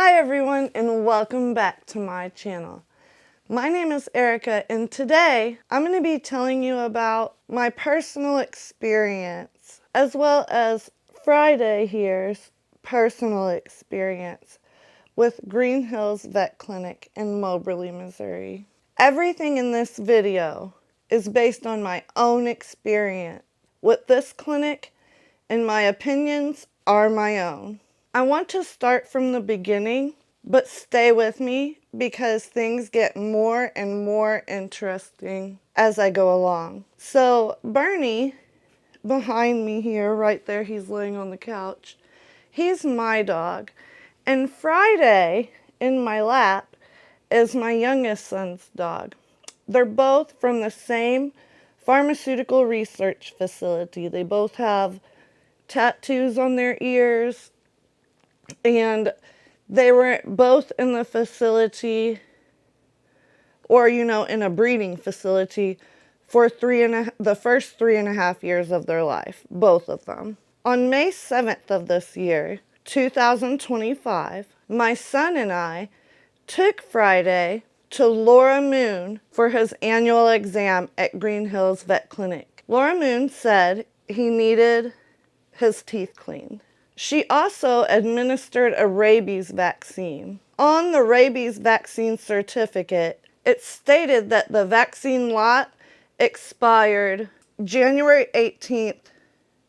Hi everyone and welcome back to my channel. My name is Erica and today I'm going to be telling you about my personal experience as well as Friday here's personal experience with Green Hills Vet Clinic in Moberly, Missouri. Everything in this video is based on my own experience with this clinic and my opinions are my own. I want to start from the beginning, but stay with me because things get more and more interesting as I go along. So Bernie, behind me here, right there, he's laying on the couch. He's my dog. And Friday, in my lap, is my youngest son's dog. They're both from the same pharmaceutical research facility. They both have tattoos on their ears, and they were both in the facility, or in a breeding facility for the first 3.5 years of their life, both of them. On May 7th of this year, 2025, my son and I took Friday to Laura Moon for his annual exam at Green Hills Vet Clinic. Laura Moon said he needed his teeth cleaned. She also administered a rabies vaccine. On the rabies vaccine certificate, it stated that the vaccine lot expired January 18th,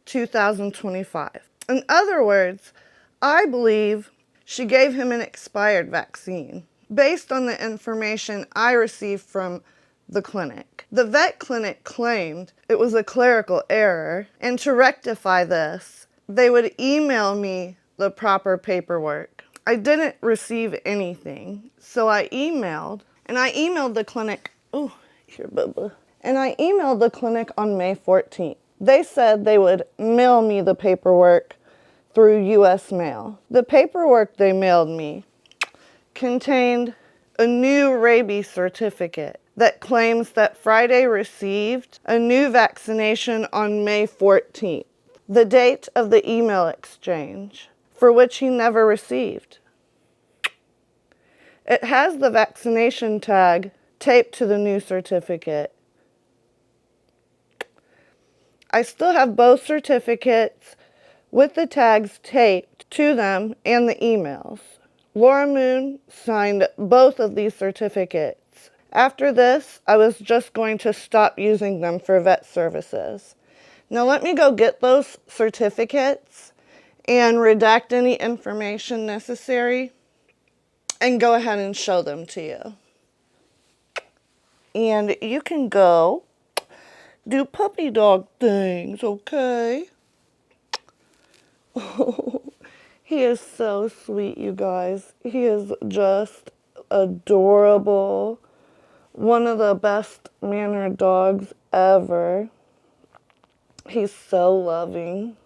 2025. In other words, I believe she gave him an expired vaccine based on the information I received from the clinic. The vet clinic claimed it was a clerical error, and to rectify this, they would email me the proper paperwork. I didn't receive anything, so I emailed the clinic. Oh, here, Bubba. And I emailed the clinic on May 14th. They said they would mail me the paperwork through U.S. mail. The paperwork they mailed me contained a new rabies certificate that claims that Friday received a new vaccination on May 14th, the date of the email exchange, for which he never received. It has the vaccination tag taped to the new certificate. I still have both certificates with the tags taped to them and the emails. Laura Moon signed both of these certificates. After this, I was just going to stop using them for vet services. Now let me go get those certificates and redact any information necessary and go ahead and show them to you. And you can go do puppy dog things, okay? He is so sweet, you guys. He is just adorable. One of the best mannered dogs ever. He's so loving.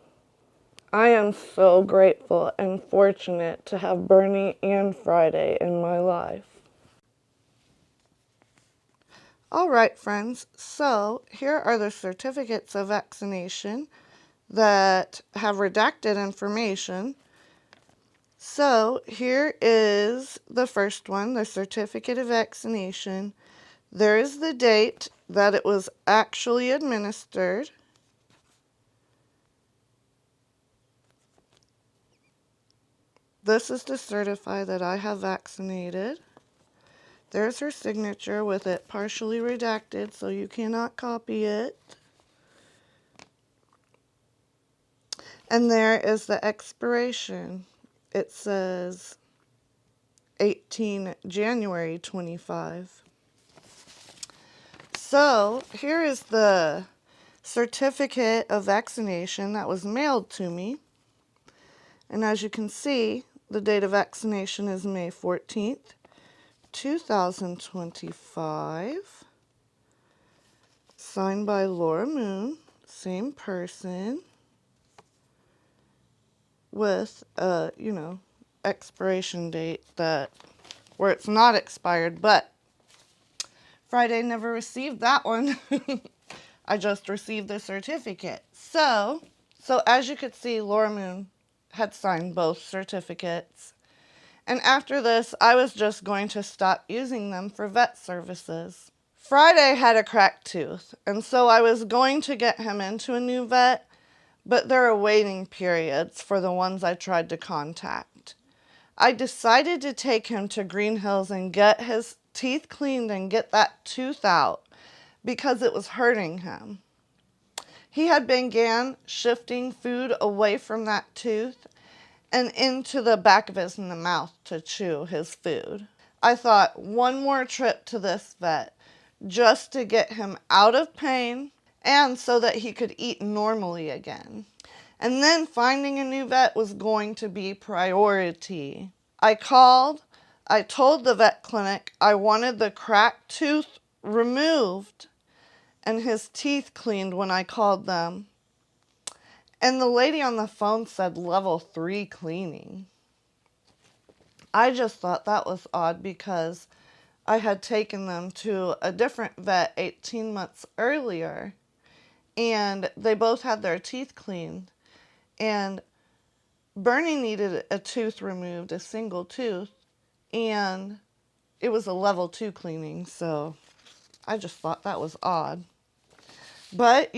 I am so grateful and fortunate to have Bernie and Friday in my life. All right, friends. So here are the certificates of vaccination that have redacted information. So here is the first one, the certificate of vaccination. There is the date that it was actually administered. This is to certify that I have vaccinated. There's her signature with it partially redacted, so you cannot copy it. And there is the expiration. It says 18 January 25. So here is the certificate of vaccination that was mailed to me. And as you can see, the date of vaccination is May 14th, 2025. Signed by Laura Moon, same person, with a, expiration date where it's not expired, but Friday never received that one. I just received the certificate. So as you could see, Laura Moon had signed both certificates. And after this, I was just going to stop using them for vet services. Friday had a cracked tooth, and so I was going to get him into a new vet, but there are waiting periods for the ones I tried to contact. I decided to take him to Green Hills and get his teeth cleaned and get that tooth out because it was hurting him. He had began shifting food away from that tooth and into the back of his mouth to chew his food. I thought one more trip to this vet just to get him out of pain and so that he could eat normally again. And then finding a new vet was going to be priority. I called. I told the vet clinic I wanted the cracked tooth removed and his teeth cleaned when I called them. And the lady on the phone said level 3 cleaning. I just thought that was odd because I had taken them to a different vet 18 months earlier and they both had their teeth cleaned. And Bernie needed a tooth removed, a single tooth, and it was a level 2 cleaning, so I just thought that was odd. But,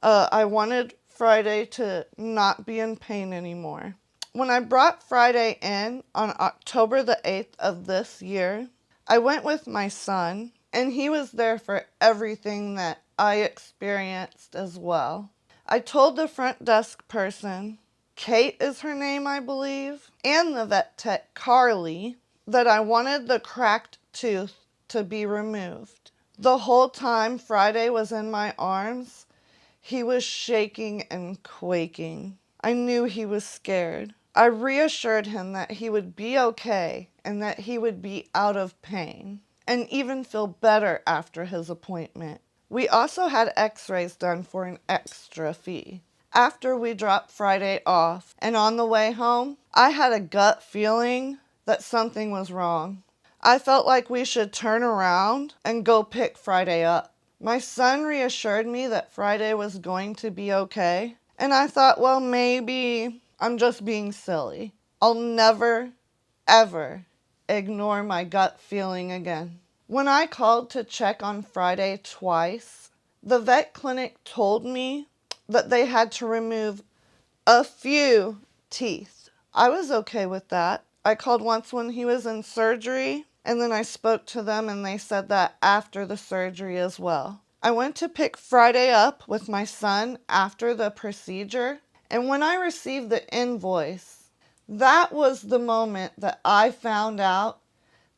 I wanted Friday to not be in pain anymore. When I brought Friday in on October the 8th of this year, I went with my son, and he was there for everything that I experienced as well. I told the front desk person, Kate is her name, I believe, and the vet tech, Carly, that I wanted the cracked tooth to be removed. The whole time Friday was in my arms, he was shaking and quaking. I knew he was scared. I reassured him that he would be okay and that he would be out of pain and even feel better after his appointment. We also had x-rays done for an extra fee. After we dropped Friday off and on the way home, I had a gut feeling that something was wrong. I felt like we should turn around and go pick Friday up. My son reassured me that Friday was going to be okay, and I thought, well, maybe I'm just being silly. I'll never, ever ignore my gut feeling again. When I called to check on Friday twice, the vet clinic told me that they had to remove a few teeth. I was okay with that. I called once when he was in surgery, and then I spoke to them and they said that after the surgery as well. I went to pick Friday up with my son after the procedure, and when I received the invoice, that was the moment that I found out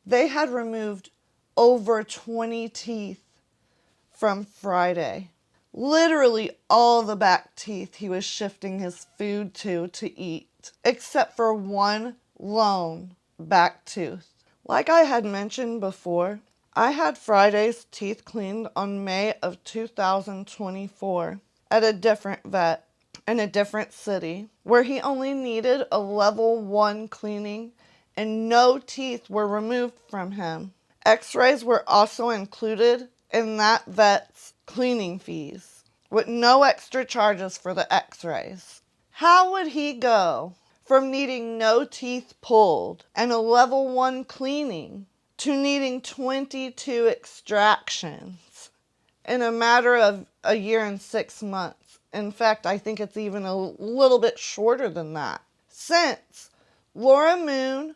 they had removed over 20 teeth from Friday. Literally all the back teeth he was shifting his food to eat, except for one lone back tooth. Like I had mentioned before, I had Friday's teeth cleaned on May of 2024 at a different vet in a different city where he only needed a level 1 cleaning and no teeth were removed from him. X-rays were also included in that vet's cleaning fees with no extra charges for the x-rays. How would he go from needing no teeth pulled and a level 1 cleaning to needing 22 extractions in a matter of a year and 6 months? In fact, I think it's even a little bit shorter than that. Since Laura Moon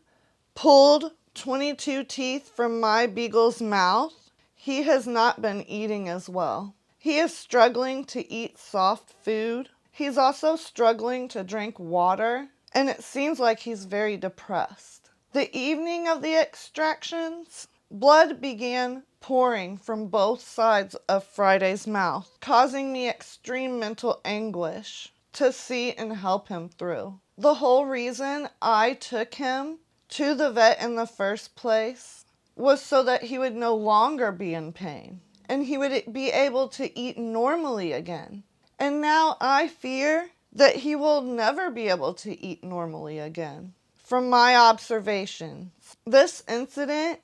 pulled 22 teeth from my beagle's mouth, he has not been eating as well. He is struggling to eat soft food. He's also struggling to drink water, and it seems like he's very depressed. The evening of the extractions, blood began pouring from both sides of Friday's mouth, causing me extreme mental anguish to see and help him through. The whole reason I took him to the vet in the first place was so that he would no longer be in pain and he would be able to eat normally again. And now I fear that he will never be able to eat normally again. From my observations, this incident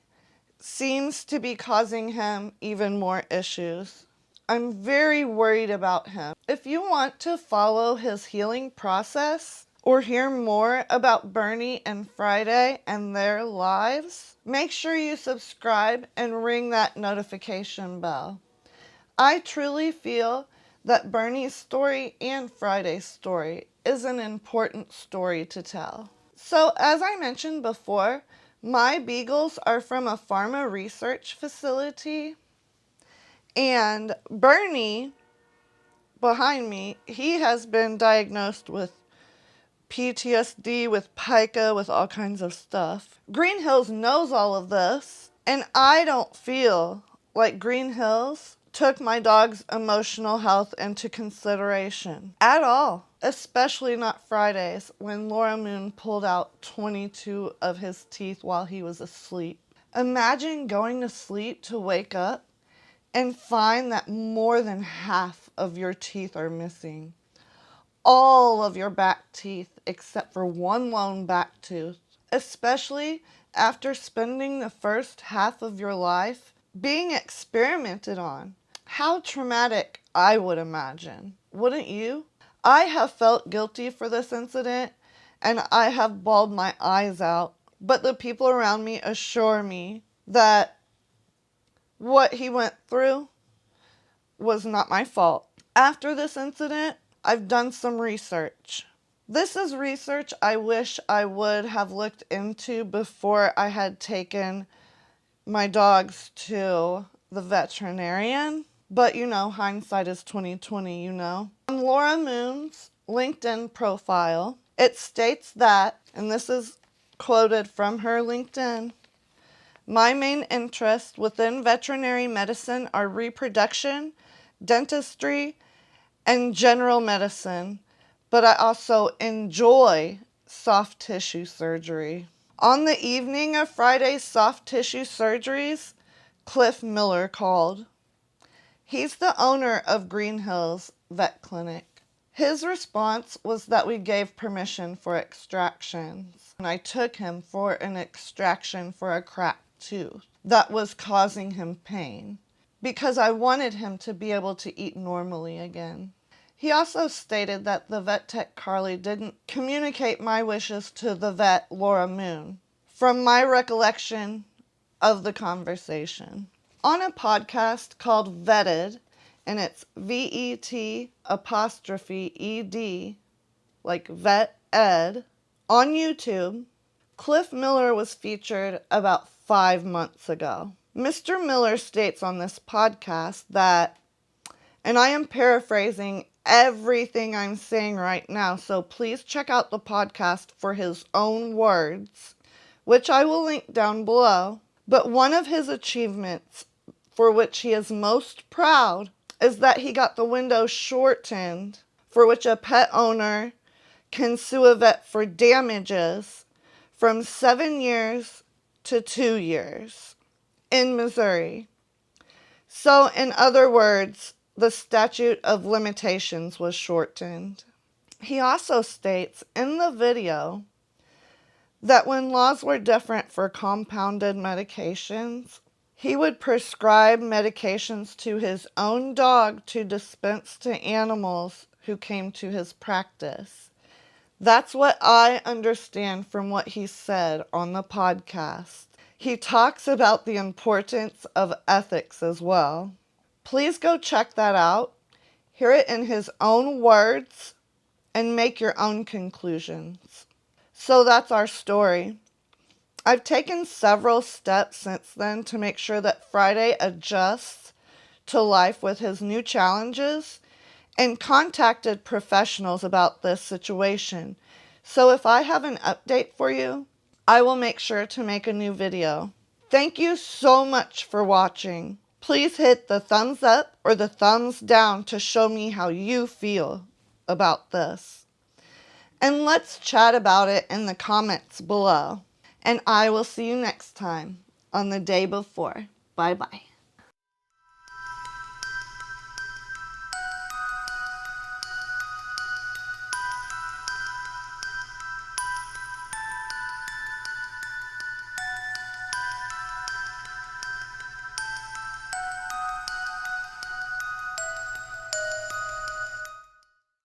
seems to be causing him even more issues. I'm very worried about him. If you want to follow his healing process, or hear more about Bernie and Friday and their lives, make sure you subscribe and ring that notification bell. I truly feel that Bernie's story and Friday's story is an important story to tell. So, as I mentioned before, my beagles are from a pharma research facility, and Bernie, behind me, he has been diagnosed with PTSD, with pica, with all kinds of stuff. Green Hills knows all of this, and I don't feel like Green Hills took my dog's emotional health into consideration at all, especially not Fridays when Laura Moon pulled out 22 of his teeth while he was asleep. Imagine going to sleep to wake up and find that more than half of your teeth are missing. All of your back teeth except for one lone back tooth, especially after spending the first half of your life being experimented on. How traumatic, I would imagine. Wouldn't you? I have felt guilty for this incident, and I have bawled my eyes out, but the people around me assure me that what he went through was not my fault. After this incident, I've done some research. This is research I wish I would have looked into before I had taken my dogs to the veterinarian. But hindsight is 2020, On Laura Moon's LinkedIn profile, it states that, and this is quoted from her LinkedIn, "My main interests within veterinary medicine are reproduction, dentistry, and general medicine, but I also enjoy soft tissue surgery." On the evening of Friday's soft tissue surgeries, Cliff Miller called. He's the owner of Green Hills Vet Clinic. His response was that we gave permission for extractions, and I took him for an extraction for a cracked tooth that was causing him pain, because I wanted him to be able to eat normally again. He also stated that the vet tech Carly didn't communicate my wishes to the vet Laura Moon, from my recollection of the conversation. On a podcast called Vetted, and it's VET''ED, like vet ed, on YouTube, Cliff Miller was featured about 5 months ago. Mr. Miller states on this podcast that, and I am paraphrasing everything I'm saying right now, so please check out the podcast for his own words, which I will link down below. But one of his achievements, for which he is most proud, is that he got the window shortened, for which a pet owner can sue a vet for damages from 7 years to 2 years in Missouri. So, in other words, the statute of limitations was shortened. He also states in the video that when laws were different for compounded medications, he would prescribe medications to his own dog to dispense to animals who came to his practice. That's what I understand from what he said on the podcast. He talks about the importance of ethics as well. Please go check that out, hear it in his own words, and make your own conclusions. So that's our story. I've taken several steps since then to make sure that Friday adjusts to life with his new challenges, and contacted professionals about this situation. So if I have an update for you, I will make sure to make a new video. Thank you so much for watching. Please hit the thumbs up or the thumbs down to show me how you feel about this. And let's chat about it in the comments below. And I will see you next time on the day before. Bye-bye.